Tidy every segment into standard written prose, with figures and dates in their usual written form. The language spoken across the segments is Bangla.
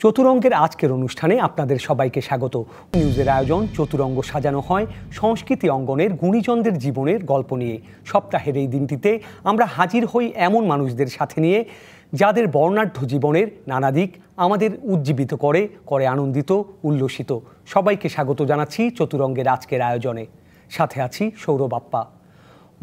চতুরঙ্গের আজকের অনুষ্ঠানে আপনাদের সবাইকে স্বাগত। নিউজের আয়োজন চতুরঙ্গ সাজানো হয় সংস্কৃতি অঙ্গনের গুণীজনদের জীবনের গল্প নিয়ে। সপ্তাহের এই দিনটিতে আমরা হাজির হই এমন মানুষদের সাথে নিয়ে যাদের বর্ণাঢ্য জীবনের নানা দিক আমাদের উজ্জীবিত করে আনন্দিত, উল্লসিত। সবাইকে স্বাগত জানাচ্ছি চতুরঙ্গের আজকের আয়োজনে। সাথে আছি সৌরভ আপ্পা।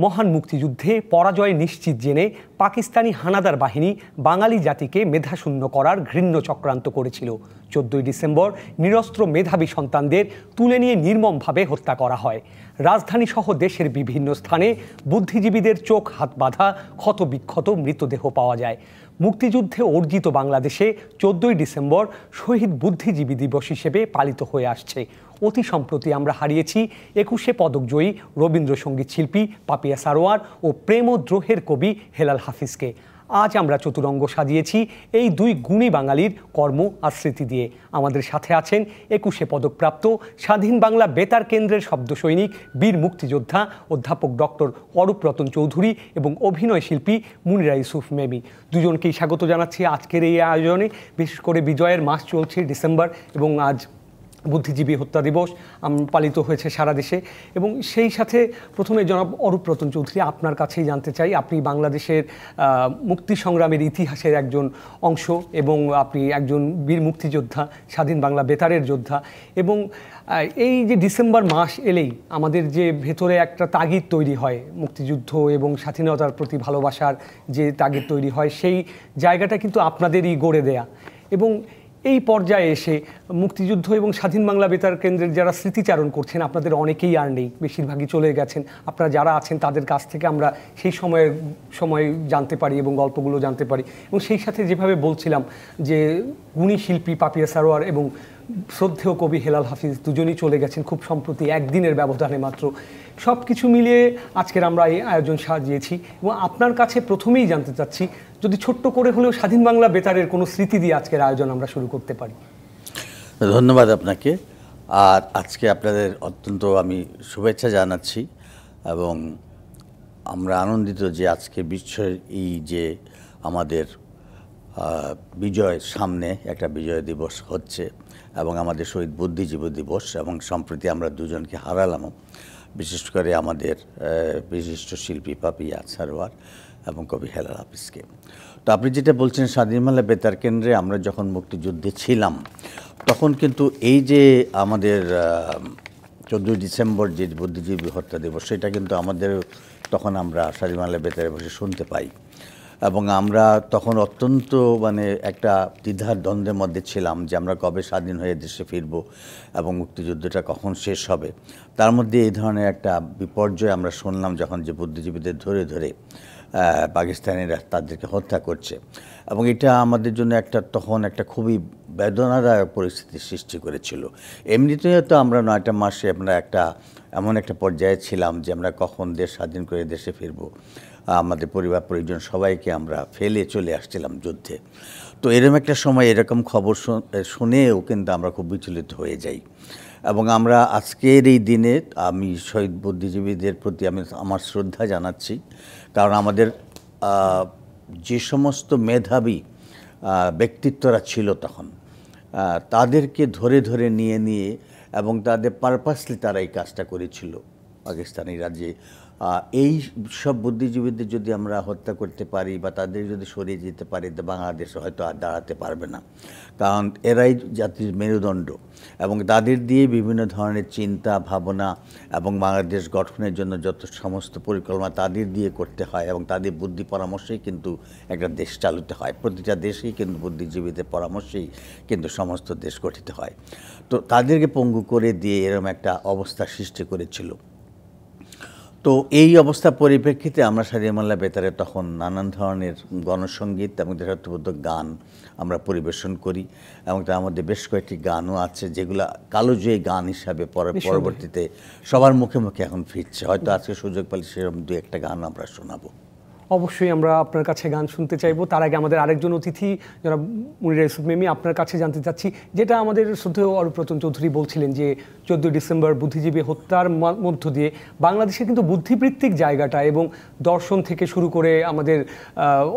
মহান মুক্তিযুদ্ধে পরাজয় নিশ্চিত জেনে পাকিস্তানি হানাদার বাহিনী বাঙালি জাতিকে মেধাশূন্য করার ঘৃণ্য চক্রান্ত করেছিল। 14ই ডিসেম্বর নিরস্ত্র মেধাবী সন্তানদের তুলে নিয়ে নির্মমভাবে হত্যা করা হয়। রাজধানীসহ দেশের বিভিন্ন স্থানে বুদ্ধিজীবীদের চোখ হাত বাঁধা ক্ষতবিক্ষত মৃতদেহ পাওয়া যায়। মুক্তিযুদ্ধে অর্জিত বাংলাদেশে 14ই ডিসেম্বর শহীদ বুদ্ধিজীবী দিবস হিসেবে পালিত হয়ে আসছে। অতি সম্প্রতি আমরা হারিয়েছি 21শে পদকজয়ী রবীন্দ্রসঙ্গীত শিল্পী পাপিয়া সারোয়ার ও প্রেমদ্রোহের কবি হেলাল হাফিজকে। আজ আমরা চতুরঙ্গ সাজিয়েছি এই দুই গুণী বাঙালির কর্ম আর স্মৃতি দিয়ে। আমাদের সাথে আছেন 21শে পদকপ্রাপ্ত স্বাধীন বাংলা বেতার কেন্দ্রের শব্দ সৈনিক, বীর মুক্তিযোদ্ধা অধ্যাপক ডক্টর অরূপ রতন চৌধুরী এবং অভিনয় শিল্পী মুনিরা ইউসুফ মেমি। দুজনকেই স্বাগত জানাচ্ছি আজকের এই আয়োজনে। বিশেষ করে বিজয়ের মাস চলছে ডিসেম্বর এবং আজ বুদ্ধিজীবী হত্যা দিবস পালিত হয়েছে সারা দেশে। এবং সেই সাথে প্রথমে জনাব অরূপ রতন চৌধুরী, আপনার কাছেই জানতে চাই, আপনি বাংলাদেশের মুক্তি সংগ্রামের ইতিহাসের একজন অংশ এবং আপনি একজন বীর মুক্তিযোদ্ধা, স্বাধীন বাংলা বেতারের যোদ্ধা। এবং এই যে ডিসেম্বর মাস এলেই আমাদের যে ভেতরে একটা তাগিদ তৈরি হয় মুক্তিযুদ্ধ এবং স্বাধীনতার প্রতি ভালোবাসার যে তাগিদ তৈরি হয়, সেই জায়গাটা কিন্তু আপনাদেরই গড়ে দেয়া। এবং এই পর্যায়ে এসে মুক্তিযুদ্ধ এবং স্বাধীন বাংলা বেতার কেন্দ্রের যারা স্মৃতিচারণ করছেন, আপনাদের অনেকেই আর নেই, বেশিরভাগই চলে গেছেন। আপনারা যারা আছেন তাদের কাছ থেকে আমরা সেই সময় জানতে পারি এবং গল্পগুলো জানতে পারি। এবং সেই সাথে যেভাবে বলছিলাম যে গুণী শিল্পী পাপিয়া সারোয়ার এবং শ্রদ্ধেয় কবি হেলাল হাফিজ দুজনই চলে গেছেন খুব সম্প্রতি, একদিনের ব্যবধানে মাত্র। সব কিছু মিলিয়ে আজকের আমরা এই আয়োজন সাজিয়েছি। এবং আপনার কাছে প্রথমেই জানতে চাচ্ছি, যদি ছোট্ট করে হলেও স্বাধীন বাংলা বেতারের কোনো স্মৃতি দিয়ে আজকের আয়োজন আমরা শুরু করতে পারি। ধন্যবাদ আপনাকে। আর আজকে আপনাদের অত্যন্ত আমি শুভেচ্ছা জানাচ্ছি এবং আমরা আনন্দিত যে আজকে বিশ্বের এই যে আমাদের বিজয়ের সামনে একটা বিজয় দিবস হচ্ছে এবং আমাদের শহীদ বুদ্ধিজীবী দিবস, এবং সম্প্রতি আমরা দুজনকে হারালামও, বিশেষ করে আমাদের বিশিষ্ট শিল্পী পাপিয়া সারোয়ার এবং কবি হেলাল হাফিজকে। তো আপনি যেটা বলছেন, স্বাধীন বাংলা বেতার কেন্দ্রে আমরা যখন মুক্তিযুদ্ধে ছিলাম তখন কিন্তু এই যে আমাদের 14ই ডিসেম্বর যে বুদ্ধিজীবী হত্যা দিবস, সেটা কিন্তু আমাদের তখন আমরা স্বাধীন বাংলা বেতারে বসে শুনতে পাই এবং আমরা তখন অত্যন্ত একটা দ্বিধার দ্বন্দ্বের মধ্যে ছিলাম যে আমরা কবে স্বাধীন হয়ে দেশে ফিরব এবং মুক্তিযুদ্ধটা কখন শেষ হবে। তার মধ্যে এই ধরনের একটা বিপর্যয় আমরা শুনলাম যখন যে বুদ্ধিজীবীদের ধরে ধরে পাকিস্তানিরা তাদেরকে হত্যা করছে, এবং এটা আমাদের জন্য তখন একটা খুবই বেদনাদায়ক পরিস্থিতির সৃষ্টি করেছিল। এমনিতেই তো আমরা 9টা মাসে আমরা এমন একটা পর্যায়ে ছিলাম যে আমরা কখন দেশ স্বাধীন করে দেশে ফিরব, আমাদের পরিবার পরিজন সবাইকে আমরা ফেলে চলে আসছিলাম যুদ্ধে। তো এরকম একটা সময় এরকম খবর শুনেও কিন্তু আমরা খুব বিচলিত হয়ে যাই। এবং আমরা আজকের এই দিনে আমি শহীদ বুদ্ধিজীবীদের প্রতি আমার শ্রদ্ধা জানাচ্ছি, কারণ আমাদের যে সমস্ত মেধাবী ব্যক্তিত্বরা ছিল তখন, তাদেরকে ধরে ধরে নিয়ে এবং তাদের পারপাসলি তারা এই কাজটা করেছিল। পাকিস্তানিরা যে এই সব বুদ্ধিজীবীদের যদি আমরা হত্যা করতে পারি বা তাদের যদি সরিয়ে যেতে পারি, তো বাংলাদেশ হয়তো আর দাঁড়াতে পারবে না, কারণ এরাই জাতির মেরুদণ্ড এবং তাদের দিয়ে বিভিন্ন ধরনের চিন্তা ভাবনা এবং বাংলাদেশ গঠনের জন্য যত সমস্ত পরিকল্পনা তাদের দিয়ে করতে হয় এবং তাদের বুদ্ধি পরামর্শেই কিন্তু একটা দেশ চালিত হয়। প্রতিটা দেশেই কিন্তু বুদ্ধিজীবীদের পরামর্শেই কিন্তু সমস্ত দেশ গঠিত হয়। তো তাদেরকে পঙ্গু করে দিয়ে এরকম একটা অবস্থা সৃষ্টি করেছিল। তো এই অবস্থার পরিপ্রেক্ষিতে আমরা স্বাধীন বাংলা বেতারে তখন নানান ধরনের গণসঙ্গীত এবং দেশাত্মবোধক গান আমরা পরিবেশন করি, এবং তার মধ্যে বেশ কয়েকটি গানও আছে যেগুলো কালোজয়ী গান হিসাবে পরবর্তীতে সবার মুখে মুখে এখন ফিরছে। হয়তো আজকে সুযোগ পেলে সেরকম 2-1টা গান আমরা শোনাবো। অবশ্যই আমরা আপনার কাছে গান শুনতে চাইবো। তার আগে আমাদের আরেকজন অতিথি যারা মুনিরা ইউসুফ মিমি, আপনার কাছে জানতে চাচ্ছি, যেটা আমাদের শ্রদ্ধেয় অরূপরতন চৌধুরী বলছিলেন যে 14 ডিসেম্বর বুদ্ধিজীবী হত্যার মধ্য দিয়ে বাংলাদেশের কিন্তু বুদ্ধিবৃত্তিক জায়গাটা এবং দর্শন থেকে শুরু করে আমাদের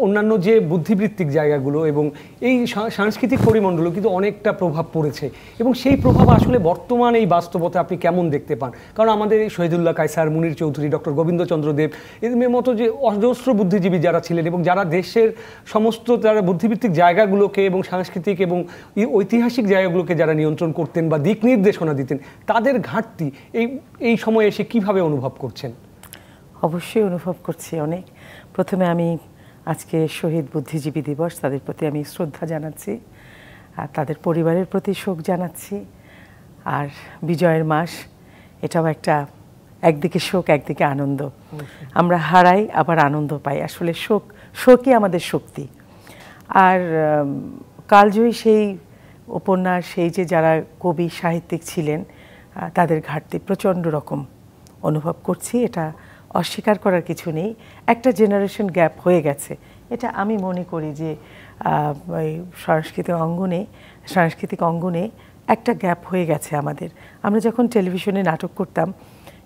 অন্যান্য যে বুদ্ধিবৃত্তিক জায়গাগুলো এবং এই সাংস্কৃতিক পরিমণ্ডলও কিন্তু অনেকটা প্রভাব পড়েছে, এবং সেই প্রভাব আসলে বর্তমান এই বাস্তবতা আপনি কেমন দেখতে পান? কারণ আমাদের এই শহীদুল্লাহ কায়সার, মুনির চৌধুরী, ডক্টর গোবিন্দচন্দ্র দেব এদের মতো যে অজস্র বুদ্ধিজীবী যারা ছিলেন এবং যারা দেশের সমস্ত যারা বুদ্ধিভিত্তিক জায়গাগুলোকে এবং সাংস্কৃতিক এবং ঐতিহাসিক জায়গাগুলোকে যারা নিয়ন্ত্রণ করতেন বা দিক নির্দেশনা দিতেন, তাদের ঘাটতি এই সময়ে এসে কিভাবে অনুভব করছেন? অবশ্যই অনুভব করছি অনেক। প্রথমে আমি আজকে শহীদ বুদ্ধিজীবী দিবস, তাদের প্রতি আমি শ্রদ্ধা জানাচ্ছি আর তাদের পরিবারের প্রতি শোক জানাচ্ছি। আর বিজয়ের মাস, এটাও একটা, একদিকে শোক একদিকে আনন্দ। আমরা হারাই আবার আনন্দ পাই, আসলে শোকই আমাদের শক্তি। আর কালজয়ী সেই উপন্যাস, সেই যে যারা কবি সাহিত্যিক ছিলেন তাদের ঘাটতি প্রচণ্ড রকম অনুভব করছি, এটা অস্বীকার করার কিছু নেই। একটা জেনারেশন গ্যাপ হয়ে গেছে, এটা আমি মনে করি যে সাংস্কৃতিক অঙ্গনে একটা গ্যাপ হয়ে গেছে আমাদের। আমরা যখন টেলিভিশনে নাটক করতাম,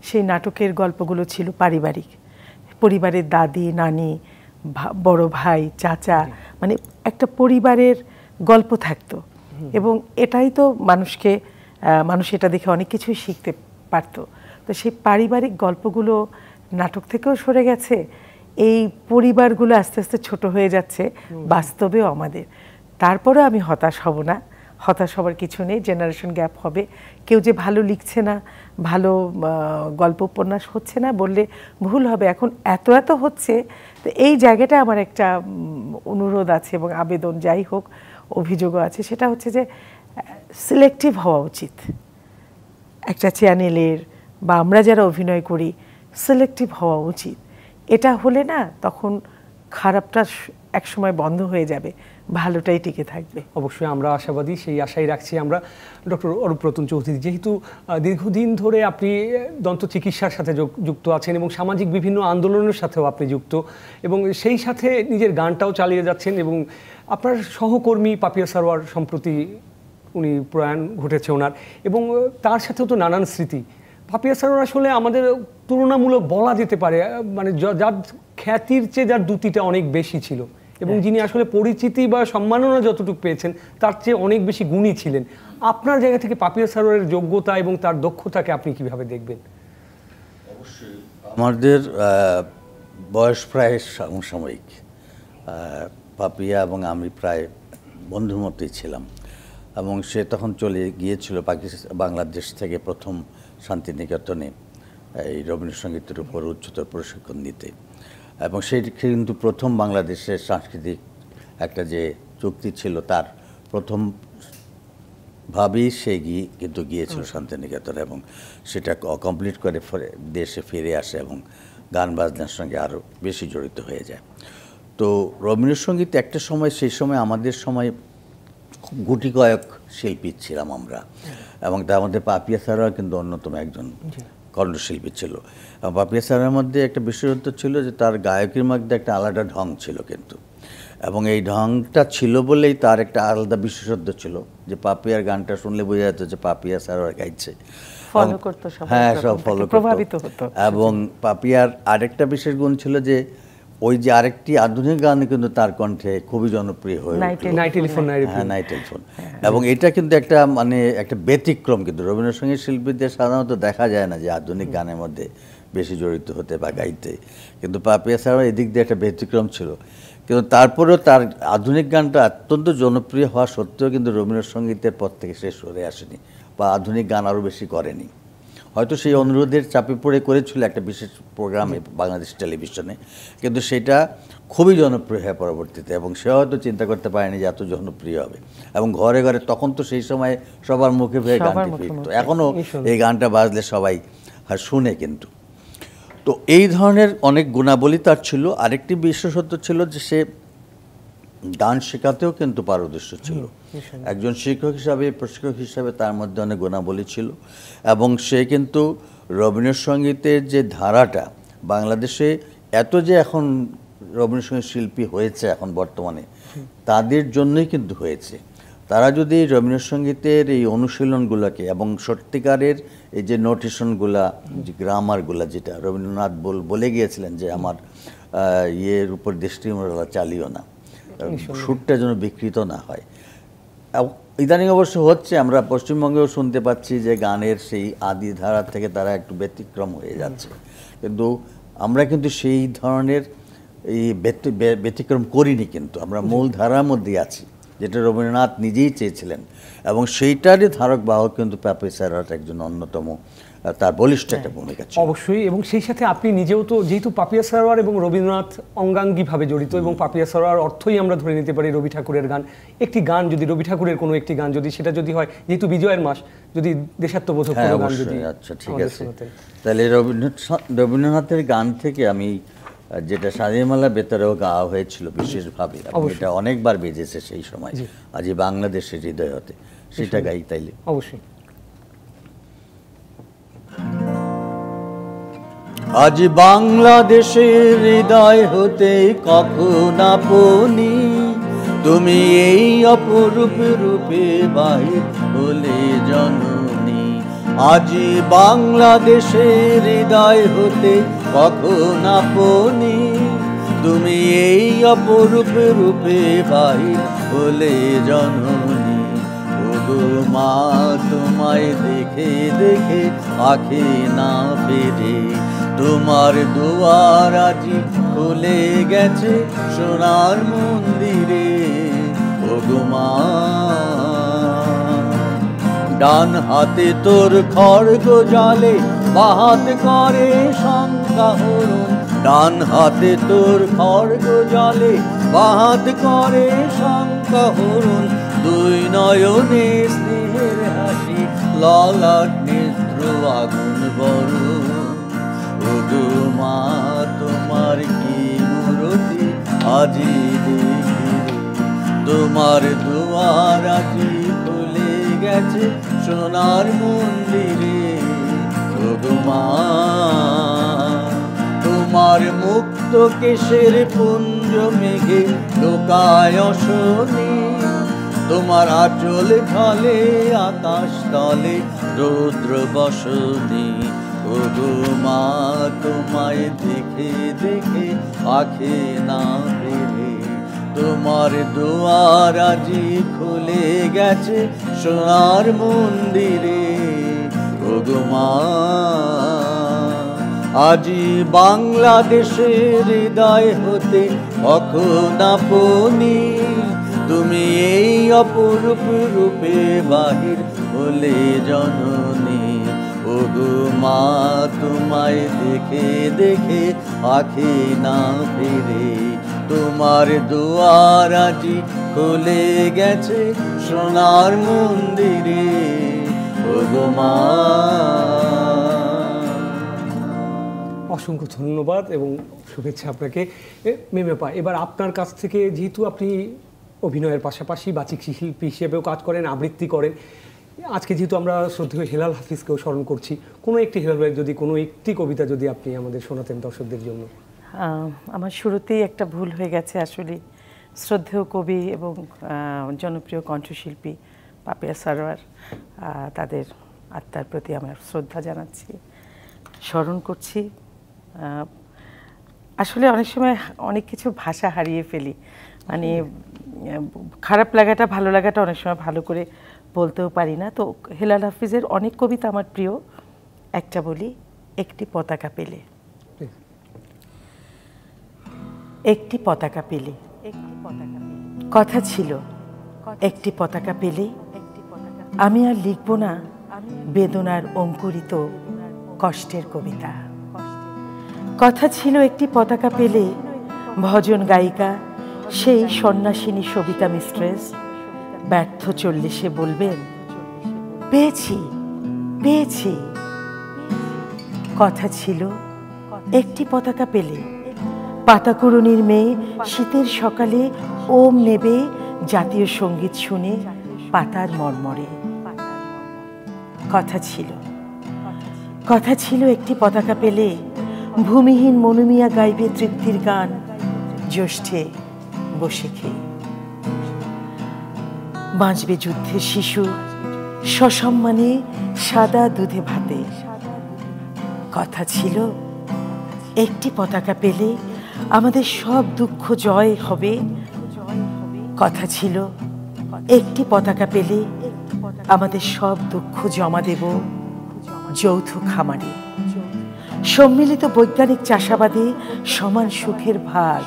সেই নাটকের গল্পগুলো ছিল পারিবারিক, পরিবারের দাদি নানি, বড় ভাই, চাচা, মানে একটা পরিবারের গল্প থাকতো, এবং এটাই তো মানুষ এটা দেখে অনেক কিছুই শিখতে পারতো। তো সেই পারিবারিক গল্পগুলো নাটক থেকেও সরে গেছে, এই পরিবারগুলো আস্তে আস্তে ছোট হয়ে যাচ্ছে বাস্তবেও আমাদের। তারপরেও আমি হতাশ হব না, হতাশ হবার কিছু নেই। জেনারেশন গ্যাপ হবে, কেউ যে ভালো লিখছে না, ভালো গল্প উপন্যাস হচ্ছে না বললে ভুল হবে। এখন এত হচ্ছে, তো এই জায়গাটা আমার একটা অনুরোধ আছে এবং আবেদন, যাই হোক অভিযোগও আছে, সেটা হচ্ছে যে সিলেক্টিভ হওয়া উচিত একটা চ্যানেলের, বা আমরা যারা অভিনয় করি সিলেক্টিভ হওয়া উচিত। এটা হলে না তখন খারাপটা একসময় বন্ধ হয়ে যাবে, ভালোটাই টিকে থাকবে। অবশ্যই আমরা আশাবাদী, সেই আশাই রাখছি আমরা। ডক্টর অরূপরতন চৌধুরী, যেহেতু দীর্ঘদিন ধরে আপনি দন্ত চিকিৎসার সাথে যুক্ত আছেন এবং সামাজিক বিভিন্ন আন্দোলনের সাথেও আপনি যুক্ত, এবং সেই সাথে নিজের গানটাও চালিয়ে যাচ্ছেন, এবং আপনার সহকর্মী পাপিয়া সারোয়ার সম্প্রতি উনি প্রয়াণ ঘটেছে ওনার, এবং তার সাথেও তো নানান স্মৃতি। পাপিয়া সারোয়ার আসলে আমাদের তুলনামূলক বলা যেতে পারে মানে যার খ্যাতির চেয়ে যার দ্যুতিটা অনেক বেশি ছিল, এবং যিনি আসলে পরিচিতি বা সম্মাননা যতটুকু পেয়েছেন তার চেয়ে অনেক বেশি গুণী ছিলেন। আপনার জায়গা থেকে পাপিয়া সারোয়ারের যোগ্যতা এবং তার দক্ষতাকে আপনি কিভাবে দেখবেন? অবশ্যই আমাদের বয়স প্রায় সমসাময়িক, পাপিয়া এবং আমি প্রায় বন্ধুর মতোই ছিলাম, এবং সে তখন চলে গিয়েছিল বাংলাদেশ থেকে প্রথম শান্তিনিকেতনে এই রবীন্দ্রসঙ্গীতের উপর উচ্চতর প্রশিক্ষণ দিতে, এবং সেটি কিন্তু প্রথম বাংলাদেশের সাংস্কৃতিক একটা যে চুক্তি ছিল তার প্রথম ভাবেই সে কিন্তু গিয়েছিল শান্তিনিকেতনে, এবং সেটা কমপ্লিট করে দেশে ফিরে আসে এবং গান বাজনার সঙ্গে আরও বেশি জড়িত হয়ে যায়। তো রবীন্দ্রসঙ্গীত একটা সময়, সেই সময় আমাদের সময় খুব গুটি কয়েক শিল্পী ছিলাম আমরা, এবং তার মধ্যে পাপিয়া সারোয়ার কিন্তু অন্যতম একজন কণ্ঠশিল্পী ছিল। পাপিয়া সারোয়ারের মধ্যে একটা বিশেষত্ব ছিল যে তার গায়কের মধ্যে একটা আলাদা ঢং ছিল কিন্তু, এবং এই ঢংটা ছিল বলেই তার একটা আলাদা বিশেষত্ব ছিল যে পাপিয়ার গানটা শুনলে বোঝা যেত যে পাপিয়া সারোয়ার গাইছে, হ্যাঁ সব ফলো করতো। এবং পাপিয়ার আরেকটা বিশেষ গুণ ছিল যে ওই যে আরেকটি আধুনিক গান কিন্তু তার কণ্ঠে খুবই জনপ্রিয় হয়ে নাইট টেলিফোন, এবং এটা কিন্তু একটা মানে একটা ব্যতিক্রম। কিন্তু রবীন্দ্রসঙ্গীত শিল্পীদের সাধারণত দেখা যায় না যে আধুনিক গানের মধ্যে বেশি জড়িত হতে বা গাইতে, কিন্তু পাপিয়া ছাড়াও এদিক দিয়ে একটা ব্যতিক্রম ছিল। কিন্তু তারপরেও তার আধুনিক গানটা অত্যন্ত জনপ্রিয় হওয়া সত্ত্বেও কিন্তু রবীন্দ্রসঙ্গীতের পথ থেকে সে সরে আসেনি বা আধুনিক গান আরও বেশি করেনি। হয়তো সেই অনুরোধের চাপে পড়ে করেছিল একটা বিশেষ প্রোগ্রামে বাংলাদেশ টেলিভিশনে, কিন্তু সেটা খুবই জনপ্রিয় হয় পরবর্তীতে, এবং সে হয়তো চিন্তা করতে পারেনি যে এত জনপ্রিয় হবে। এবং ঘরে ঘরে তখন তো সেই সময় সবার মুখে ভেয়ে গানটি ফিরত, এখনও এই গানটা বাজলে সবাই শুনে। কিন্তু তো এই ধরনের অনেক গুণাবলী তার ছিল। আরেকটি বিশেষত্ব ছিল যে সে গান শেখাতেও কিন্তু পারদর্শী ছিল। একজন শিক্ষক হিসাবে, প্রশিক্ষক হিসাবে তার মধ্যে অনেক গুণাবলী ছিল, এবং সে কিন্তু রবীন্দ্রসঙ্গীতের যে ধারাটা বাংলাদেশে এত যে এখন রবীন্দ্রসঙ্গীত শিল্পী হয়েছে এখন বর্তমানে, তাদের জন্যই কিন্তু হয়েছে। তারা যদি রবীন্দ্রসঙ্গীতের এই অনুশীলনগুলোকে এবং সত্যিকারের এই যে নোটেশনগুলা, যে গ্রামারগুলা, যেটা রবীন্দ্রনাথ বলে গিয়েছিলেন যে আমার ইয়ের উপর দৃষ্টিমোড়া চালিও না, সুরটা যেন বিকৃত না হয়। ইদানিং অবশ্য হচ্ছে, আমরা পশ্চিমবঙ্গেও শুনতে পাচ্ছি যে গানের সেই আদি ধারা থেকে তারা একটু ব্যতিক্রম হয়ে যাচ্ছে, কিন্তু আমরা কিন্তু সেই ধরনের এই ব্যতিক্রম করিনি, কিন্তু আমরা মূল ধারার মধ্যে আছি, যেটা রবীন্দ্রনাথ নিজেই চেয়েছিলেন, এবং সেইটারই ধারক বাহক কিন্তু পাপিয়া সারোয়ার একজন অন্যতম, তার বলিষ্ঠ একটা ভূমিকা ছিল অবশ্যই। এবং সেই সাথে আপনি নিজেও তো, যেহেতু পাপিয়া সারোয়ার এবং রবীন্দ্রনাথ অঙ্গাঙ্গিভাবে জড়িত, এবং পাপিয়া সারোয়ার অর্থই আমরা ধরে নিতে পারি রবি ঠাকুরের গান। একটি গান যদি রবি ঠাকুরের কোনো একটি গান যদি সেটা যদি হয়, যেহেতু বিজয়ের মাস, যদি দেশাত্মবোধক কোনো গান যদি। আচ্ছা, ঠিক আছে, তাহলে রবীন্দ্রনাথের গান থেকে আমি যেটা শাদিমালা বেতারেও গাওয়া হয়েছিল বিশেষভাবে, এটা অনেকবার বেজেছে সেই সময়, আজ বাংলাদেশের হৃদয় হতে, সেটা গাই তাইলে। অবশ্যই। আজ বাংলাদেশের হৃদয় হতে কখন আপনি তুমি এই অপরূপ রূপে বাহির হলে জননী। আজ বাংলাদেশের হৃদয় হতে কখন আপনি তুমি এই অপরূপ রূপে বাহির হলে জননী। ওগো মা তোমায় দেখে দেখে আঁখে না ফেরে, তোমার দুয়ার আজি খুলে গেছে সোনার মন্দিরে। ওগো মা ডান হাতে তোর খড়গ জালে, বাহাত করে শঙ্কা হরণ। ডান হাতে তোর খড়গ জালে, বাহাত করে শঙ্কা হরণ। দুই নয়নে স্নেহের হাসি, ললাট নেত্র আগুন বরণ। ওগো মা তোমার কি মূরতি আজি দেখি, তোমার দুয়ার আজি খুলে গেছে সোনার মন্দিরে। ওগো মা তোমার মুক্ত কেশের পুঞ্জ মেঘে লোকায় শনি, তোমার আঁচল ঢলে আকাশ তলে রৌদ্র বসনি। ওগো মা তোমায় দেখে দেখে আঁখে না ফেরে, তোমার দুয়ার আজি খুলে গেছে সোনার মন্দিরে। ওগো মা আজি বাংলাদেশের হৃদয় হতে কখন আপনি তুমি এই অপরূপ রূপে বাহির হলে জননী। ওগো মা তোমায় দেখে দেখে আঁখে না ফেরে, তোমার দুয়ার আজি খুলে গেছে সোনার মন্দিরে। ওগো মা। অসংখ্য ধন্যবাদ এবং শুভেচ্ছা আপনাকে। মেমেপা, এবার আপনার কাছ থেকে, যেহেতু আপনি অভিনয়ের পাশাপাশি বাচিক শিল্পী হিসেবেও কাজ করেন, আবৃত্তি করেন, আজকে যেহেতু আমরা শ্রদ্ধেয় হেলাল হাফিজকেও স্মরণ করছি, কোনো একটি হেলাল ভাইয়ের যদি কোনো একটি কবিতা যদি আপনি আমাদের শোনাতেন দর্শকদের জন্য। আমার শুরুতেই একটা ভুল হয়ে গেছে আসলে। শ্রদ্ধেয় কবি এবং জনপ্রিয় কণ্ঠশিল্পী পাপিয়া সারোয়ার, তাদের আত্মার প্রতি আমার শ্রদ্ধা জানাচ্ছি, স্মরণ করছি। আসলে অনেক সময় অনেক কিছু ভাষা হারিয়ে ফেলি, মানে খারাপ লাগাটা ভালো লাগাটা অনেক সময় ভালো করে বলতেও পারি না। তো হেলাল হাফিজের অনেক কবিতা আমার প্রিয়, একটা বলি, একটি পতাকা পেলে। একটি পতাকা পেলে, কথা ছিল একটি পতাকা পেলে আমি আর লিখব না বেদনার অঙ্কুরিত কষ্টের কবিতা। কথা ছিল একটি পতাকা পেলে ভজন গায়িকা সেই সন্ন্যাসিনী সবিতা মিস্ট্রেস ব্যর্থ চল্লিশে বলবেন, পেয়েছি পেয়েছি। কথা ছিল একটি পতাকা পেলে পাতাকুড়নির মেয়ে শীতের সকালে ওম নেবে জাতীয় সঙ্গীত শুনে পাতার মর্মরে। কথা ছিল একটি পতাকা পেলে ভূমিহীন মনুমিয়া গাইবে তৃপ্তির গান জ্যৈষ্ঠে বসে খেয়ে। বাঁচবে যুদ্ধের শিশু সসম্মানে সাদা দুধে ভাতে। কথা ছিল একটি পতাকা পেলে আমাদের সব দুঃখ জয় হবে। কথা ছিল একটি পতাকা পেলে আমাদের সব দুঃখ জমা দেব যৌথ খামারে। সম্মিলিত বৈজ্ঞানিক চাষাবাদে সমান সুখের ভাগ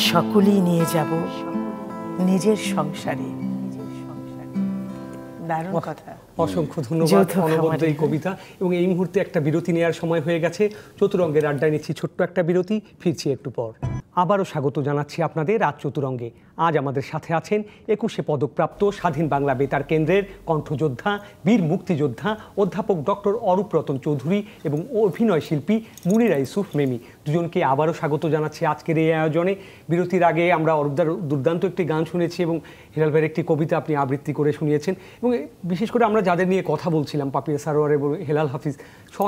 সকলেই নিয়ে যাব নিজের সংসারে। দারুণ কথা। অসংখ্য ধন্যবাদ অনবদ্য এই কবিতা। এবং এই মুহূর্তে একটা বিরতি নেওয়ার সময় হয়ে গেছে। চতুরঙ্গের আড্ডায় নিচ্ছি ছোট্ট একটা বিরতি, ফিরছি একটু পর। আবারও স্বাগত জানাচ্ছি আপনাদের রাত চতুরঙ্গে। আজ আমাদের সাথে আছেন 21শে পদকপ্রাপ্ত স্বাধীন বাংলা বেতার কেন্দ্রের কণ্ঠযোদ্ধা, বীর মুক্তিযোদ্ধা অধ্যাপক ডক্টর অরূপ রতন চৌধুরী এবং অভিনয় শিল্পী মুনিরা ইউসুফ মেমি। দুজনকে আবারও স্বাগত জানাচ্ছি আজকের এই আয়োজনে। বিরতির আগে আমরা অরূপদার দুর্দান্ত একটি গান শুনেছি এবং হেলাল ভাইয়ের একটি কবিতা আপনি আবৃত্তি করে শুনিয়েছেন। এবং বিশেষ করে আমরা যাদের নিয়ে কথা বলছিলাম, পাপিয়া সারোয়ার এবং হেলাল হাফিজ,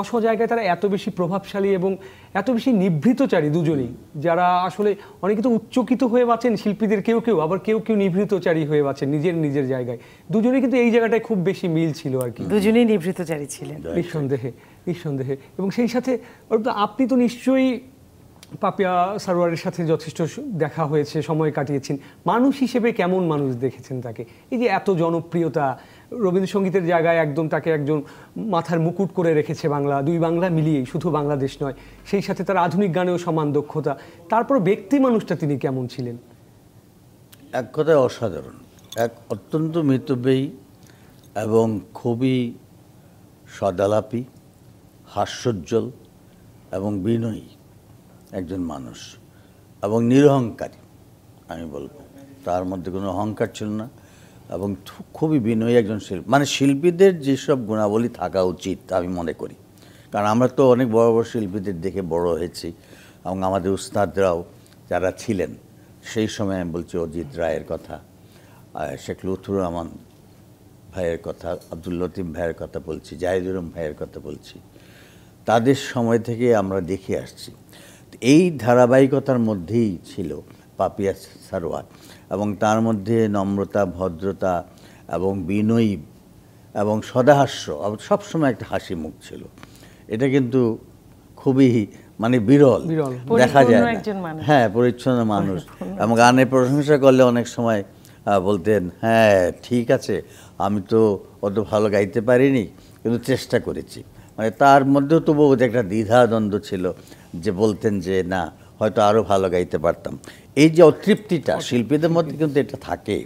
স্ব জায়গায় তারা এত বেশি প্রভাবশালী এবং এত বেশি নিভৃতচারী দুজনেই, যারা আসলে অনেকে তো উচ্চকিত হয়ে বাঁচেন শিল্পীদের কেউ কেউ, আবার কেউ কেউ নিভৃতচারী হয়ে বাঁচেন নিজের জায়গায়। দুজনেই কিন্তু এই জায়গাটায় খুব বেশি মিল ছিল আর কি। দুজনেই নিভৃতচারী ছিলেন নিঃসন্দেহে। এবং সেই সাথে আপনি তো নিশ্চয়ই পাপিয়া সারোয়ারের সাথে যথেষ্ট দেখা হয়েছে, সময় কাটিয়েছেন। মানুষ হিসেবে কেমন মানুষ দেখেছেন তাকে? এই যে এত জনপ্রিয়তা, রবীন্দ্রসঙ্গীতের জায়গায় একদম তাকে একজন মাথার মুকুট করে রেখেছে বাংলা, দুই বাংলা মিলিয়েই, শুধু বাংলাদেশ নয়। সেই সাথে তার আধুনিক গানেও সমান দক্ষতা। তারপর ব্যক্তি মানুষটা তিনি কেমন ছিলেন? এক কথায় অসাধারণ, এক অত্যন্ত মিতব্যয়ী এবং খুবই সদালাপী, হাস্যোজ্জ্বল এবং বিনয়ী একজন মানুষ, এবং নিরহংকারী। আমি বলবো তার মধ্যে কোনো অহংকার ছিল না, এবং খুবই বিনয়ী একজন শিল্পী। মানে শিল্পীদের যেসব গুণাবলী থাকা উচিত আমি মনে করি, কারণ আমরা তো অনেক বড় বড় শিল্পীদের দেখে বড় হয়েছি, এবং আমাদের উস্তাদরাও যারা ছিলেন সেই সময়, আমি বলছি অজিত রায়ের কথা, শেখ লুৎফুর রহমান ভাইয়ের কথা, আব্দুল লতিফ ভাইয়ের কথা বলছি, জাহিদুর ভাইয়ের কথা বলছি, তাদের সময় থেকে আমরা দেখে আসছি। এই ধারাবাহিকতার মধ্যেই ছিল পাপিয়া সারোয়ার, এবং তার মধ্যে নম্রতা, ভদ্রতা এবং বিনয়ী এবং সদাহাস্য, সবসময় একটা হাসি মুখ ছিল। এটা কিন্তু খুবই মানে বিরল, দেখা যায় না। হ্যাঁ, পরিচ্ছন্ন মানুষ। এবং গানের প্রশংসা করলে অনেক সময় বলতেন, হ্যাঁ ঠিক আছে, আমি তো অত ভালো গাইতে পারিনি, কিন্তু চেষ্টা করেছি। মানে তার মধ্যেও তবুও একটা দ্বিধাদ্বন্দ্ব ছিল, যে বলতেন যে না, হয়তো আরও ভালো গাইতে পারতাম। এই যে অতৃপ্তিটা শিল্পীদের মধ্যে কিন্তু এটা থাকে,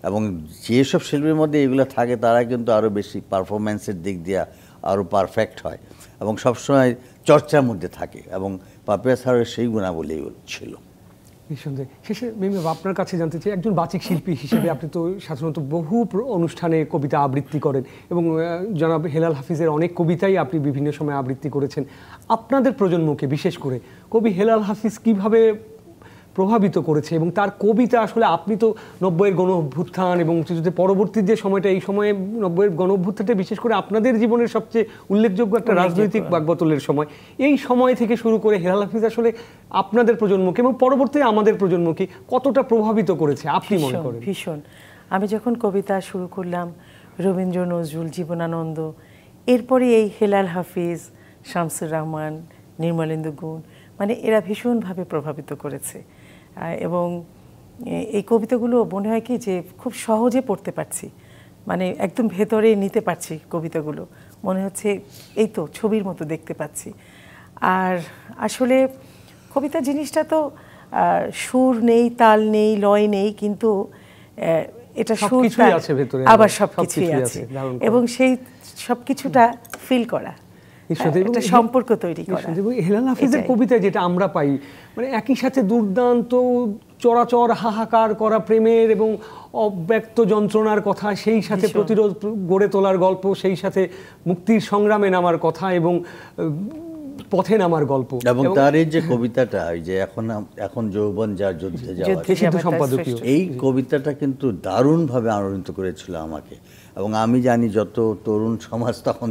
এবং যেসব শিল্পীর মধ্যে এগুলো থাকে তারা কিন্তু আরও বেশি পারফরমেন্সের দিক দিয়ে আরও পারফেক্ট হয়, এবং সবসময় চর্চার মধ্যে থাকে, এবং পাপিয়া সারোয়ারের সেই গুণাবলী ছিল। নিঃসন্দেহে। শেষে মিমি, আপনার কাছে জানতে চাই, একজন বাচিক শিল্পী হিসেবে আপনি তো সাধারণত বহু অনুষ্ঠানে কবিতা আবৃত্তি করেন, এবং জনাব হেলাল হাফিজের অনেক কবিতাই আপনি বিভিন্ন সময় আবৃত্তি করেছেন। আপনাদের প্রজন্মকে বিশেষ করে কবি হেলাল হাফিজ কিভাবে প্রভাবিত করেছে, এবং তার কবিতা আসলে, আপনি তো 90-এর গণ অভ্যুত্থান এবং মুক্তিযুদ্ধের পরবর্তী যে সময়টা, এই সময়ে 90-এর গণ অভ্যুত্থানটা বিশেষ করে আপনাদের জীবনের সবচেয়ে উল্লেখযোগ্য একটা রাজনৈতিক বাকবতলের সময়। এই সময় থেকে শুরু করে হেলাল হাফিজ আসলে আপনাদের প্রজন্মকে এবং পরবর্তীতে আমাদের প্রজন্মকে কতটা প্রভাবিত করেছে আপনি মনে করেন? ভীষণ। আমি যখন কবিতা শুরু করলাম, রবীন্দ্র, নজরুল, জীবনানন্দ, এরপরে এই হেলাল হাফিজ, শামসুর রহমান, নির্মলেন্দু গুণ, মানে এরা ভীষণভাবে প্রভাবিত করেছে। এবং এই কবিতাগুলো মনে হয় কি যে খুব সহজে পড়তে পারছি, মানে একদম ভেতরে নিতে পারছি কবিতাগুলো, মনে হচ্ছে এই তো ছবির মতো দেখতে পাচ্ছি। আর আসলে কবিতা জিনিসটা তো সুর নেই, তাল নেই, লয় নেই, কিন্তু এটা সুর, আবার সবকিছুই আছে, এবং সেই সবকিছুটা ফিল করা, একটা সম্পর্ক তৈরি করা। হেলাল হাফিজের কবিতায় যেটা আমরা পাই, মানে একই সাথে দুর্দান্ত চরাচর হাহাকার করা প্রেমের এবং অব্যক্ত যন্ত্রণার কথা, সেই সাথে প্রতিরোধ গড়ে তোলার গল্প, সেই সাথে মুক্তির সংগ্রামে নামার কথা এবং পথে নামার গল্প। এবং তার এই যে কবিতাটা, এই যে এখন যৌবন যার যুদ্ধে যাওয়া, সম্পাদকীয়, এই কবিতাটা কিন্তু দারুণভাবে আনন্দিত করেছিল আমাকে। এবং আমি জানি যত তরুণ সমাজ তখন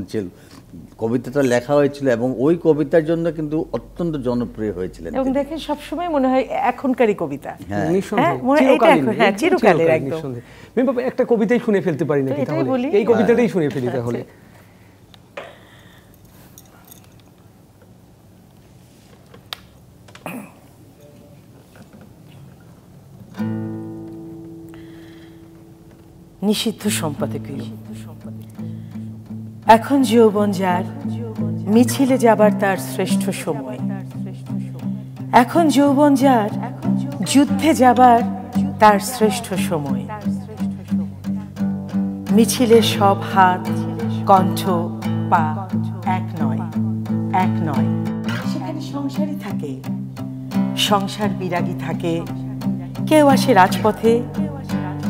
কবিতাটা লেখা হয়েছিল এবং ওই কবিতার জন্য কিন্তু অত্যন্ত জনপ্রিয় হয়েছিলেন এবং দেখেন সবসময় মনে হয় এখনকারই কবিতা। হ্যাঁ নিঃসন্দেহে, মনে হয় এটা চিরকালীন, এখন, হ্যাঁ, চিরকালের একদম। নিঃসন্দেহে। মেম বাবা, একটা কবিতাই শুনে ফেলতে পারি নাকি এটাই তাহলে? বলি। এই কবিতাটাই শুনে ফেলি তাহলে। নিষিদ্ধ সম্পাদকীয়। এখন যৌবন যার, মিছিলে যাবার তার শ্রেষ্ঠ সময়। এখন যৌবন যার, যুদ্ধে যাবার তার শ্রেষ্ঠ সময়। মিছিলে সব হাত, কণ্ঠ, পা এক নয়, এক নয়। সেখানে সংসারই থাকে, সংসার বিরাগী থাকে। কেউ আসে রাজপথে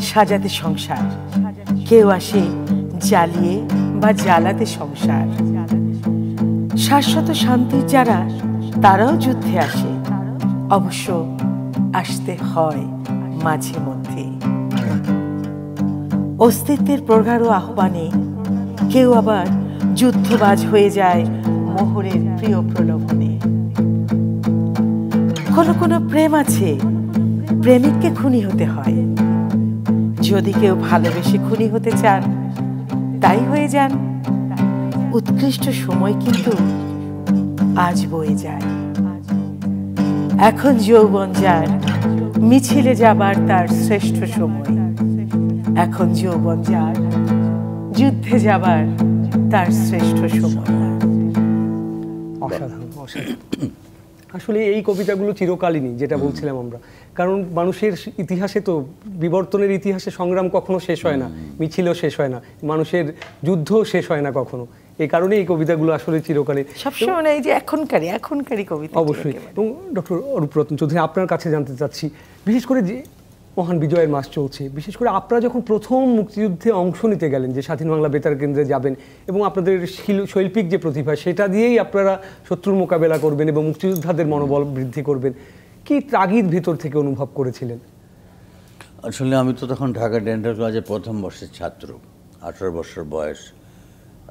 সাজাতে সংসার, কেউ আসে জ্বালিয়ে বা জ্বালাতে সংসার। শাশ্বত শান্তির যারা, তারাও যুদ্ধে আসে, অবশ্য আসতে হয় মাঝে মধ্যে। অস্তিত্বের প্রগাঢ় আহ্বানে কেউ আবার যুদ্ধবাজ হয়ে যায় মোহরের প্রিয় প্রলোভনে। কোনো কোনো প্রেম আছে, প্রেমিককে খুনি হতে হয়। যদি কেউ ভালোবেসে খুনি হতে চান, তাই হয়ে যান। উৎকৃষ্ট সময় কিন্তু আজ বয়ে যায়। এখন যৌবন যার, মিছিলে যাবার তার শ্রেষ্ঠ সময়। এখন যৌবন যার, যুদ্ধে যাবার তার শ্রেষ্ঠ সময়। অসাধারণ, অসাধারণ। আসলে এই কবিতাগুলো চিরকালীনই, যেটা বলছিলাম আমরা। কারণ মানুষের ইতিহাসে তো, বিবর্তনের ইতিহাসে সংগ্রাম কখনো শেষ হয় না, মিছিলও শেষ হয় না, মানুষের যুদ্ধও শেষ হয় না কখনো। এই কারণে এই কবিতাগুলো আসলে চিরকালীন। সবসময় মানে এই যে এখনকারই কবিতা। অবশ্যই। এবং ডক্টর অরূপরত্ন চৌধুরী, আপনার কাছে জানতে চাচ্ছি, বিশেষ করে যে মহান বিজয়ের মাস চলছে, বিশেষ করে আপনারা যখন প্রথম মুক্তিযুদ্ধে অংশ নিতে গেলেন, যে স্বাধীন বাংলা বেতার কেন্দ্রে যাবেন এবং আপনাদের শৈল্পিক যে প্রতিভা, সেটা দিয়েই আপনারা শত্রুর মোকাবেলা করবেন এবং মুক্তিযোদ্ধাদের মনোবল বৃদ্ধি করবেন, কি তাগিদ ভিতর থেকে অনুভব করেছিলেন? আসলে আমি তো তখন ঢাকা ডেন্টাল কলেজের প্রথম বর্ষের ছাত্র, 18 বছর বয়স,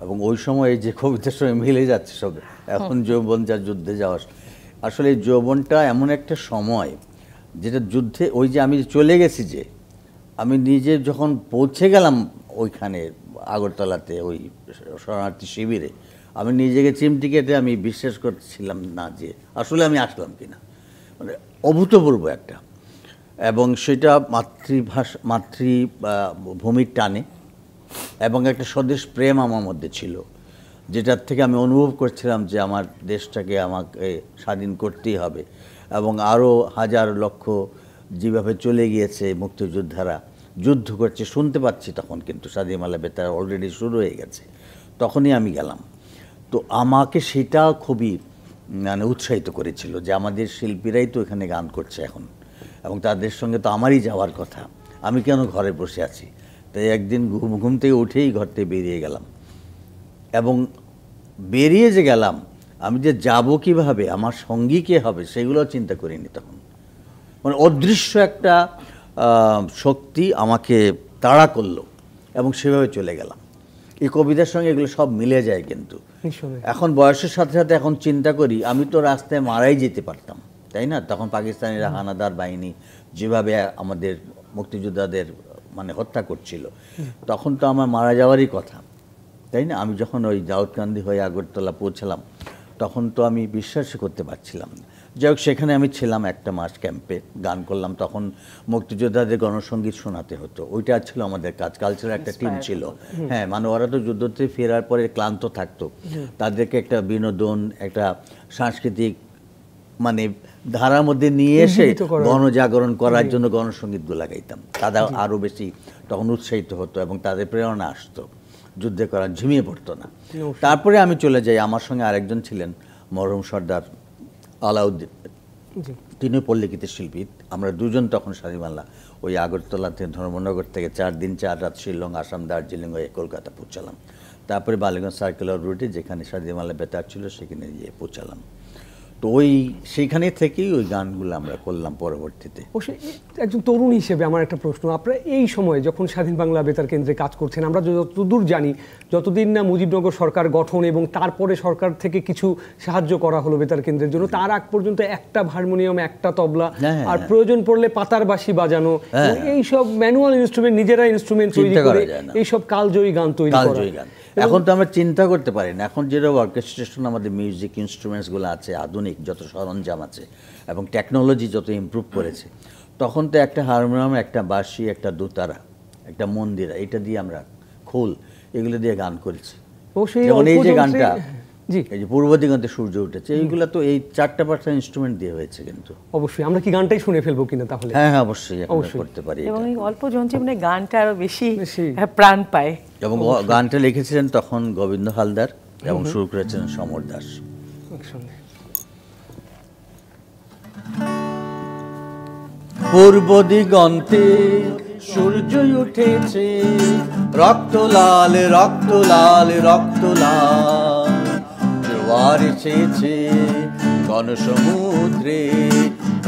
এবং ওই সময় এই যে কবিতার সঙ্গে মিলে যাচ্ছে সব। এখন যৌবন যা, যুদ্ধে যাওয়া। আসলে এই যৌবনটা এমন একটা সময় যেটা যুদ্ধে, ওই যে আমি চলে গেছি, যে আমি নিজে যখন পৌঁছে গেলাম ওইখানে আগরতলাতে ওই শরণার্থী শিবিরে, আমি নিজেকে চিমটি কেটে আমি বিশ্বাস করছিলাম না যে আসলে আমি আসলাম কিনা। মানে অভূতপূর্ব একটা, এবং সেটা মাতৃভূমির টানে এবং একটা স্বদেশ প্রেম আমার মধ্যে ছিল, যেটার থেকে আমি অনুভব করছিলাম যে আমার দেশটাকে আমাকে স্বাধীন করতেই হবে। এবং আরও হাজার লক্ষ যেভাবে চলে গিয়েছে মুক্তিযোদ্ধারা, যুদ্ধ করছে শুনতে পাচ্ছি তখন, কিন্তু স্বাধীন বাংলা বেতার অলরেডি শুরু হয়ে গেছে, তখনই আমি গেলাম। তো আমাকে সেটা খুবই মানে উৎসাহিত করেছিল যে আমাদের শিল্পীরাই তো এখানে গান করছে এখন, এবং তাদের সঙ্গে তো আমারই যাওয়ার কথা, আমি কেন ঘরে বসে আছি। তাই একদিন ঘুম থেকে উঠেই ঘর থেকে বেরিয়ে গেলাম, এবং বেরিয়ে যে গেলাম, আমি যে যাব কিভাবে, আমার সঙ্গী কে হবে, সেগুলো চিন্তা করিনি তখন। মানে অদৃশ্য একটা শক্তি আমাকে তাড়া করলো এবং সেভাবে চলে গেলাম। এই কবিতার সঙ্গে এগুলো সব মিলে যায়। কিন্তু এখন বয়সের সাথে সাথে এখন চিন্তা করি, আমি তো রাস্তায় মারাই যেতে পারতাম, তাই না? তখন পাকিস্তানিরা হানাদার বাহিনী যেভাবে আমাদের মুক্তিযোদ্ধাদের মানে হত্যা করছিল, তখন তো আমার মারা যাওয়ারই কথা, তাই না? আমি যখন ওই দাউদকান্দি হয়ে আগরতলা পৌঁছালাম, তখন তো আমি বিশ্বাসই করতে পারছিলাম না। যাই হোক, সেখানে আমি ছিলাম একটা মাস ক্যাম্পে, গান করলাম। তখন মুক্তিযোদ্ধাদের গণসঙ্গীত শোনাতে হতো, ওইটা ছিল আমাদের কাজ। কালচারাল একটা টিম ছিল, হ্যাঁ, মানে ওরা তো যুদ্ধ থেকে ফেরার পরে ক্লান্ত থাকতো, তাদেরকে একটা বিনোদন, একটা সাংস্কৃতিক মানে ধারার মধ্যে নিয়ে এসে গণজাগরণ করার জন্য গণসঙ্গীতগুলো গাইতাম। তারা আরও বেশি তখন উৎসাহিত হতো এবং তাদের প্রেরণা আসতো, যুদ্ধে করার ঝিমিয়ে পড়তো না। তারপরে আমি চলে যাই, আমার সঙ্গে আরেকজন ছিলেন মরহুম সর্দার আলাউদ্দিন, তিনি পল্লিগীতির শিল্পী। আমরা দুজন তখন স্বাধীন বাংলা ওই আগরতলাতে ধর্মনগর থেকে 4 দিন 4 রাত শিলং, আসাম, দার্জিলিং হয়ে কলকাতা পৌঁছালাম। তারপরে বালিগঞ্জ সার্কুলার রুটে যেখানে স্বাধীন বাংলা বেতার ছিল সেখানে গিয়ে পৌঁছালাম। তো সেইখানে থেকেই ওই গানগুলো আমরা করলাম পরবর্তীতে। অবশ্যই একজন তরুণ হিসেবে আমার একটা প্রশ্ন, আপনারা এই সময়ে যখন স্বাধীন বাংলা বেতার কেন্দ্রে কাজ করছেন, আমরা যতদূর জানি যতদিন না মুজিবনগর সরকার গঠন এবং তারপরে সরকার থেকে কিছু সাহায্য করা হলো বেতার কেন্দ্রের জন্য, তার আগ পর্যন্ত একটা হারমোনিয়াম, একটা তবলা, আর প্রয়োজন পড়লে পাতার বাঁশি বাজানো, এইসব ম্যানুয়াল ইনস্ট্রুমেন্ট, নিজেরা ইনস্ট্রুমেন্ট তৈরি করে এইসব কালজয়ী গান তৈরি করা। এখন তো আমরা চিন্তা করতে পারি না, এখন যেরকম অর্কেস্ট্রেশন আমাদের মিউজিক ইনস্ট্রুমেন্টসগুলো আছে, আধুনিক যত সরঞ্জাম আছে এবং টেকনোলজি যত ইমপ্রুভ করেছে, তখন তো একটা হারমোনিয়াম, একটা বাঁশি, একটা দোতারা, একটা মন্দিরা, এটা দিয়ে আমরা খোল, এগুলো দিয়ে গান করেছি। যেমন এই যে গানটা, এই যে পূর্ব দিগন্তে সূর্য উঠেছে, এইগুলো তো এই 4-5টা ইনস্ট্রুমেন্ট দিয়ে হয়েছে। কিন্তু অবশ্যই আমরা কি গানটাই শুনে ফেলবো কিনা তাহলে? হ্যাঁ হ্যাঁ, অবশ্যই করতে পারি। এবং এই অল্প যন্ত্রে মানে গানটা আরো বেশি প্রাণ পায়। এবং গানটা লিখেছিলেন তখন গোবিন্দ হালদার এবং সুর করেছিলেন সমর দাস। পূর্ব দিগন্তে সূর্য উঠেছে, রক্ত লাল রক্ত লাল রক্ত লাল, জোয়ার এসেছে গণসমুদ্রে,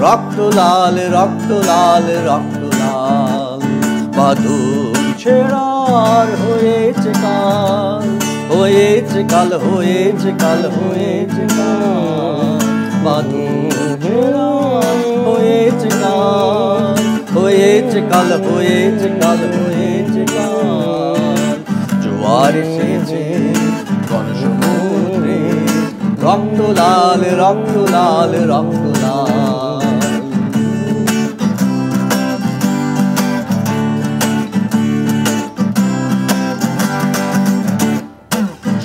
রক্ত লাল রক্ত লাল রক্ত লাল, বাদল ছেড়ার হয়েছে কাল, হয়েছে কাল, হয়েছে কাল, হয়েছে কাল, বাদল ছেড়ার হয়েছে কাল, হয়েছে কাল, হয়েছে কাল, হয়েছে কাল, জোয়ার এসেছে গণসমুদ্রে, রক্ত লাল রক্ত লাল রক্ত লাল।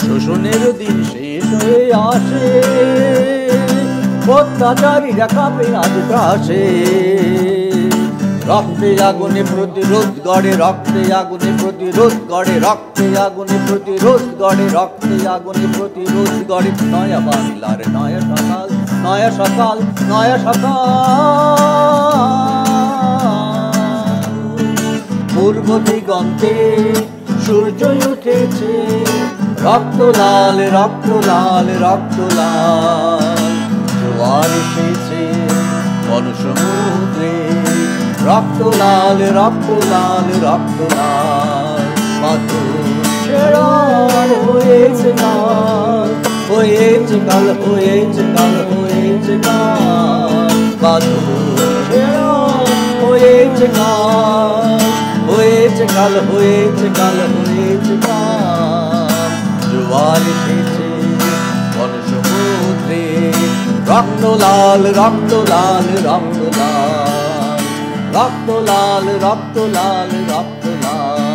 শোষণের দিন শেষ হয়ে আসে, অত্যাচারীরা কাঁপে আজ ত্রাসে, রক্তে আগুনে প্রতিরোধ গড়ে, রক্তে আগুনে প্রতিরোধ গড়ে, রক্তে আগুনে প্রতিরোধ গড়ে, রক্তে আগুনে প্রতিরোধ গড়ে, নয়া বাংলার নয়া সকাল, নয়া সকাল, নয়া সকাল। পূর্ব দিগন্তে সূর্য উঠেছে, রক্ত লাল রক্ত লাল রক্ত লাল, জোয়ার এসেছে গণসমুদ্রে, রক্ত লাল রক্ত লাল রক্ত লাল, বাদল ছেড়ার হয়েছে কাল, হয়েছে কাল, হয়েছে কাল, হয়েছে কাল, বাদল ছেড়ার হয়েছে কাল, হয়েছে কাল, হয়েছে কাল, হয়েছে কাল, জোয়ার এসেছে গণসমুদ্রে, রক্ত লাল রক্ত লাল রক্ত লাল, রক্ত লাল রক্ত লাল রক্ত লাল,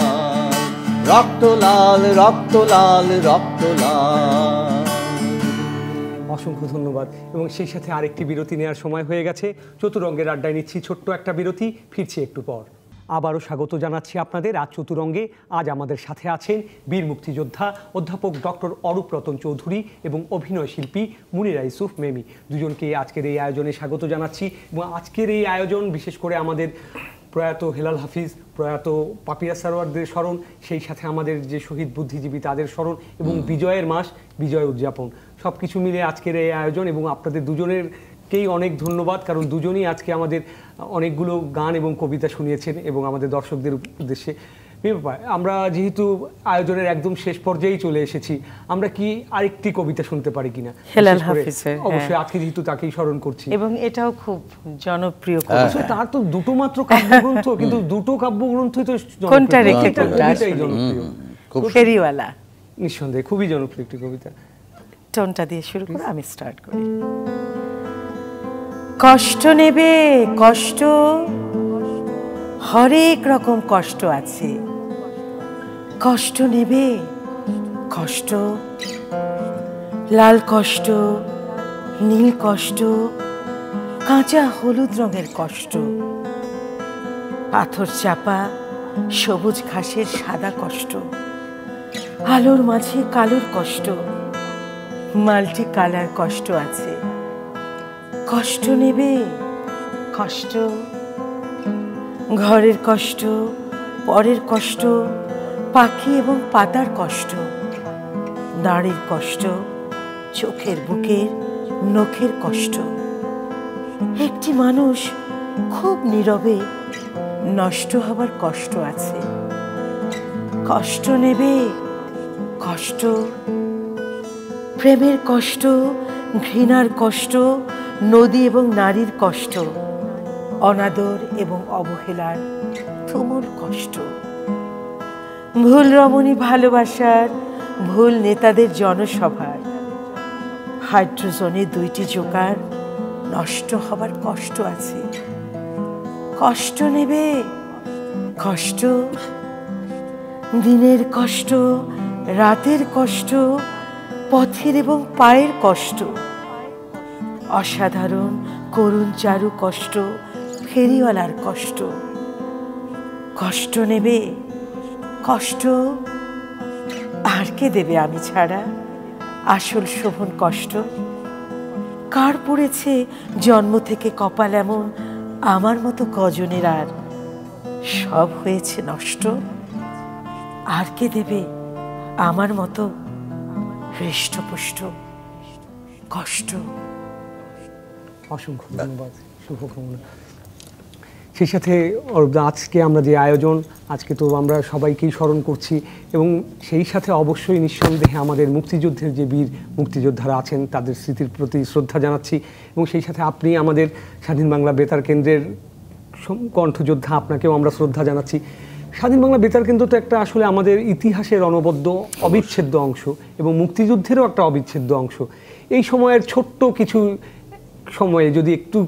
রক্ত লাল রক্ত লাল রক্ত লাল। অসংখ্য ধন্যবাদ। এবং সেই সাথে আরেকটি বিরতি নেওয়ার সময় হয়ে গেছে। চতুরঙ্গের আড্ডায় নিচ্ছি ছোট্ট একটা বিরতি, ফিরছি একটু পর। আবারও স্বাগত জানাচ্ছি আপনাদের আজ চতুরঙ্গে। আজ আমাদের সাথে আছেন বীর মুক্তিযোদ্ধা অধ্যাপক ডক্টর অরূপ রতন চৌধুরী এবং অভিনয় শিল্পী মুনিরা ইউসুফ মেমি। দুজনকে আজকের এই আয়োজনে স্বাগত জানাচ্ছি। এবং আজকের এই আয়োজন বিশেষ করে আমাদের প্রয়াত হেলাল হাফিজ, প্রয়াত পাপিয়া সারোয়ারদের স্মরণ, সেই সাথে আমাদের যে শহীদ বুদ্ধিজীবী তাদের স্মরণ এবং বিজয়ের মাস, বিজয় উদযাপন, সব কিছু মিলে আজকের এই আয়োজন। এবং আপনাদের দুজনেরকেই অনেক ধন্যবাদ, কারণ দুজনই আজকে আমাদের অনেকগুলো গান এবং কবিতা শুনিয়েছেন এবং আমাদের দর্শকদের উদ্দেশ্যে। আমরা যেহেতু আয়োজনের একদম শেষ পর্যায়েই চলে এসেছি, আমরা কি আরেকটি কবিতা শুনতে পারি কিনা? হেলাল হাফিজের, অবশ্যই আজকে যেহেতু তাকেই স্মরণ করছি এবং এটাও খুব জনপ্রিয় কবিতা। তার তো দুটো মাত্র কাব্যগ্রন্থ, কিন্তু দুটো কাব্যগ্রন্থই তো কোনটা রেখে কোনটা জনপ্রিয়? ফেরিওয়ালা নিঃসন্দেহে খুবই জনপ্রিয় একটি কবিতা। টোনটা দিয়ে শুরু করে আমি স্টার্ট করি। কষ্ট নেবে কষ্ট, হরেক রকম কষ্ট আছে, কষ্ট নেবে কষ্ট, লাল কষ্ট, নীল কষ্ট, কাঁচা হলুদ রঙের কষ্ট, পাথর চাপা সবুজ ঘাসের সাদা কষ্ট, আলোর মাঝে কালোর কষ্ট, মাল্টি কালার কষ্ট আছে। কষ্ট নেবে কষ্ট, ঘরের কষ্ট, পরের কষ্ট, পাখি এবং পাতার কষ্ট, দাঁড়ের কষ্ট, চোখের বুকের নখের কষ্ট। একটি মানুষ খুব নীরবে নষ্ট হবার কষ্ট আছে। কষ্ট নেবে, কষ্ট, প্রেমের কষ্ট, ঘৃণার কষ্ট, নদী এবং নারীর কষ্ট, অনাদর এবং অবহেলার তুমুল কষ্ট, ভুল রমণী ভালোবাসার, ভুল নেতাদের জনসভার, হাইড্রোজনে 2টি জোকার নষ্ট হবার কষ্ট আছে। কষ্ট নেবে, কষ্ট, দিনের কষ্ট, রাতের কষ্ট, পথের এবং পায়ের কষ্ট, অসাধারণ করুণ চারু কষ্ট, ফেরিওয়ালার কষ্ট। কষ্ট নেবে, কষ্ট, আর কে দেবে আমি ছাড়া আসল শোভন কষ্ট? কার পড়েছে জন্ম থেকে কপাল এমন আমার মতো কজনের? আর সব হয়েছে নষ্ট। আর কে দেবে আমার মতো হৃষ্টপুষ্ট কষ্ট? অসংখ্য ধন্যবাদ, শুভকামনা। সেই সাথে অরূপদা, আজকে আমরা যে আয়োজন, আজকে তো আমরা সবাইকেই স্মরণ করছি এবং সেই সাথে অবশ্যই নিঃসন্দেহে আমাদের মুক্তিযুদ্ধের যে বীর মুক্তিযোদ্ধারা আছেন তাদের স্মৃতির প্রতি শ্রদ্ধা জানাচ্ছি এবং সেই সাথে আপনি আমাদের স্বাধীন বাংলা বেতার কেন্দ্রের কণ্ঠযোদ্ধা, আপনাকেও আমরা শ্রদ্ধা জানাচ্ছি। স্বাধীন বাংলা বেতার কেন্দ্র তো একটা আসলে আমাদের ইতিহাসের অনবদ্য অবিচ্ছেদ্য অংশ এবং মুক্তিযুদ্ধেরও একটা অবিচ্ছেদ্য অংশ। এই সময়ের ছোট্ট কিছু সময়ে যদি একটু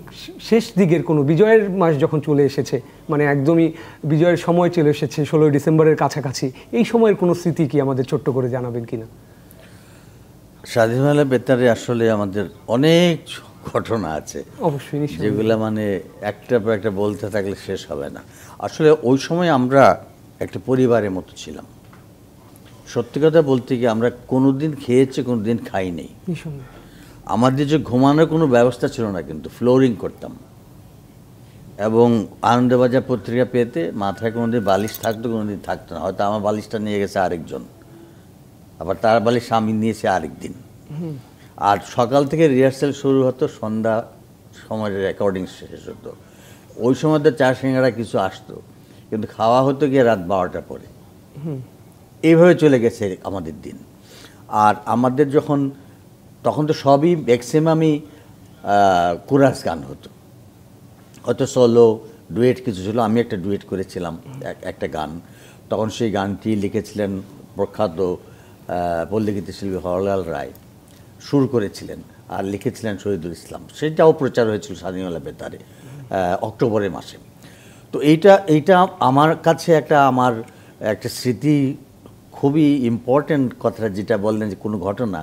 শেষ দিকের কোনো বিজয়ের মাস যখন চলে এসেছে, মানে একদমই বিজয়ের সময় চলে এসেছে 16ই ডিসেম্বরের কাছাকাছি, এই সময়ের কোনো স্মৃতি কি আমাদের ছোট্ট করে জানাবেন কিনা? স্বাধীন বাংলা বেতারে আসলে আমাদের অনেক ঘটনা আছে অবশ্যই, নিশ্চয়ই, যেগুলো মানে একটা পর একটা বলতে থাকলে শেষ হবে না। আসলে ওই সময় আমরা একটা পরিবারের মতো ছিলাম। সত্যি কথা বলতে গিয়ে আমরা কোনোদিন খেয়েছি, কোনোদিন খাইনি। নিঃসন্দেহে আমাদের যে ঘুমানোর কোনো ব্যবস্থা ছিল না, কিন্তু ফ্লোরিং করতাম এবং আনন্দবাজার পত্রিকা পেতে মাথায় কোনোদিন বালিশ থাকতো, কোনোদিন থাকতো না। হয়তো আমার বালিশটা নিয়ে গেছে আরেকজন, আবার তার বালিশ আমি নিয়েছি আরেকদিন। আর সকাল থেকে রিহার্সেল শুরু হতো, সন্ধ্যা সময় রেকর্ডিং শেষ হতো। ওই সময় তো চা সিঙ্গারা কিছু আসতো, কিন্তু খাওয়া হতো গিয়ে রাত 12টা পরে। এইভাবে চলে গেছে আমাদের দিন। আর আমাদের তখন তো সবই ম্যাক্সিমামই কোরাস গান হতো, হয়তো সোলো ডুয়েট কিছু ছিল। আমি একটা ডুয়েট করেছিলাম একটা গান, তখন সেই গানটি লিখেছিলেন প্রখ্যাত পল্লীগীতি শিল্পী হরলাল রায়, সুর করেছিলেন আর লিখেছিলেন শহীদুল ইসলাম। সেটাও প্রচার হয়েছিল স্বাধীন বাংলা বেতারে অক্টোবরের মাসে। তো এইটা আমার কাছে আমার একটা স্মৃতি, খুবই ইম্পর্ট্যান্ট কথাটা যেটা বললেন যে কোনো ঘটনা।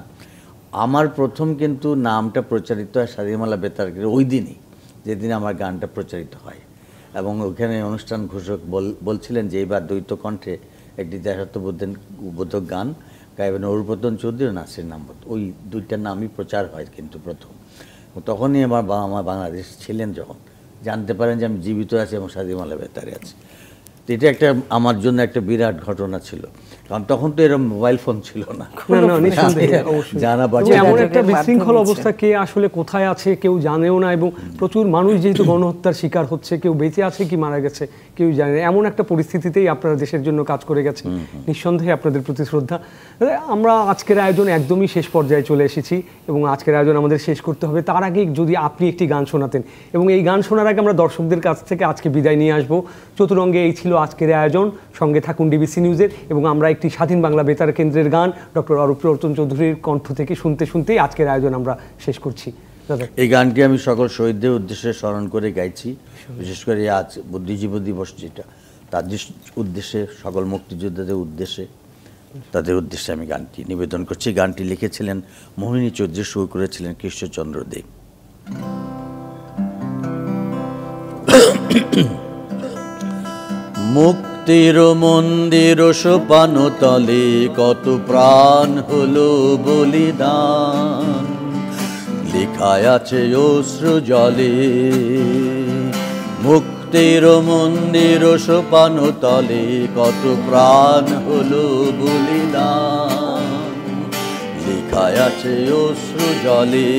আমার প্রথম কিন্তু নামটা প্রচারিত হয় স্বাধীন বাংলা বেতার ওই দিনই, যেদিন আমার গানটা প্রচারিত হয়। এবং ওখানে অনুষ্ঠান ঘোষক বলছিলেন যে এইবার দ্বৈত কণ্ঠে একটি দেশাত্মবোধক গান গাইবেন অরুপতন চৌধুরী, নাসির নামবত। ওই দুইটার নামই প্রচার হয় কিন্তু প্রথম। তখনই আমার বাবা মা বাংলাদেশ ছিলেন, যখন জানতে পারেন যে আমি জীবিত আছি এবং স্বাধীন বাংলা বেতারে আছি। তো এটা আমার জন্য একটা বিরাট ঘটনা ছিল, কারণ তখন তো এরকম মোবাইল ফোন ছিল না। এমন একটা বিশৃঙ্খল অবস্থা, কে আসলে কোথায় আছে কেউ জানেও না এবং প্রচুর মানুষ যেহেতু গণহত্যার শিকার হচ্ছে, কেউ বেঁচে আছে কি মারা গেছে কেউ জানে না। এমন একটা পরিস্থিতিতেই আপনারা দেশের জন্য কাজ করে গেছেন, নিঃসন্দেহে আপনাদের প্রতি শ্রদ্ধা। আমরা আজকের আয়োজন একদমই শেষ পর্যায়ে চলে এসেছি এবং আজকের আয়োজন আমাদের শেষ করতে হবে। তার আগে যদি আপনি একটি গান শোনাতেন, এবং এই গান শোনার আগে আমরা দর্শকদের কাছ থেকে আজকে বিদায় নিয়ে আসবো। চতুরঙ্গে এই ছিল আজকের আয়োজন। সঙ্গে থাকুন ডিবিসি নিউজের এবং আমরা একটি স্বাধীন বাংলা বেতার কেন্দ্রের গান ডক্টর অরূপরতন চৌধুরীর কণ্ঠ থেকে শুনতেই আজকের আয়োজন আমরা শেষ করছি। এই গানটি আমি সকল শহীদদের উদ্দেশ্যে স্মরণ করে গাইছি, বিশেষ করে আজ বুদ্ধিজীবী দিবস যেটা, তাদের উদ্দেশ্যে, সকল মুক্তিযোদ্ধাদের উদ্দেশ্যে, তাদের উদ্দেশ্যে আমি গানটি নিবেদন করছি। গানটি লিখেছিলেন মোহিনী চৌধুরী, সুর করেছিলেন কৃষ্ণচন্দ্র দে। মুক্তির মন্দির সোপান তলে কত প্রাণ হলো বলিদান, লেখায় আছে অশ্রু জলে। মুক্তির মন্দির সোপান তলে কত প্রাণ হলো বলিদান, লেখা লেখায় আছে অশ্রু জলে।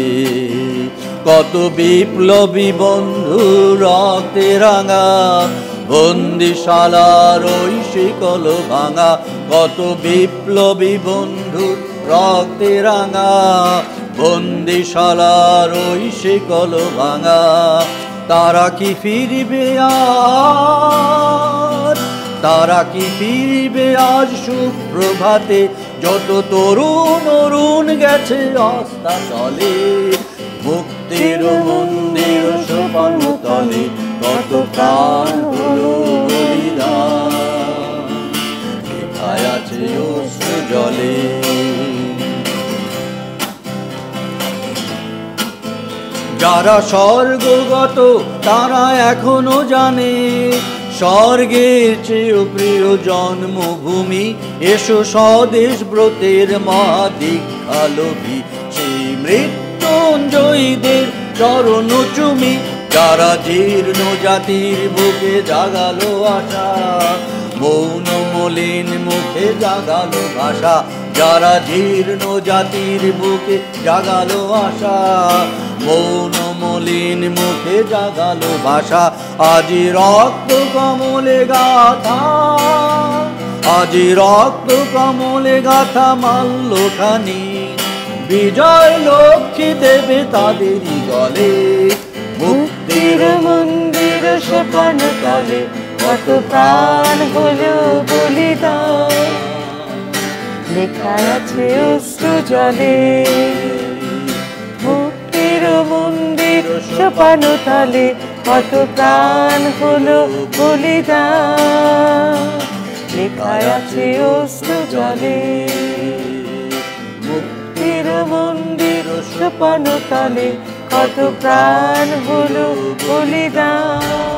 কত বিপ্লবী বন্ধু রক্তে রাঙা, বন্দিশালার ওই শিকল ভাঙা। কত বিপ্লবী বন্ধু রক্তে রাঙা, বন্দিশালার ওই শিকল ভাঙা। তারা কি ফিরবে আজ, তারা কি ফিরবে আজ সুপ্রভাতে? যত তরুণ অরুণ গেছে আস্থা তলে, মুক্তির মন্দির সোপান তলে কত প্রাণ হলো বলিদান। লেখায় আছে অশ্রু জলে। যারা স্বর্গগত তারা এখনো জানে, স্বর্গের চেয়েও প্রিয় জন্মভূমি। এসো স্বদেশ ব্রতের মহাদীক্ষালোভী, সেই মৃত্যুঞ্জয়ীদের চরণ চুমি। যারা জীর্ণ জাতির বুকে জাগালো আশা, মৌন মলিন মুখে জাগালো ভাষা। যারা জীর্ণ জাতির বুকে জাগালো আশা, মৌন মলিন মুখে জাগালো ভাষা। আজি রক্ত কমলে গাথা, আজি রক্ত কমলে গাথা মাল্যখানি। বিজয় লক্ষ্মী দেবে তাদেরই গলে, মুক্তির মন্দির সোপান তলে কত প্রাণ হলো বলিদান। লেখায় আছে অশ্রু জলে, মুক্তির মন্দির সোপান তলে কত প্রাণ হলো বলিদান। লেখায় আছে অশ্রু জলে, মুক্তির মন্দির সোপান তলে কত প্রাণ হলো বলিদান।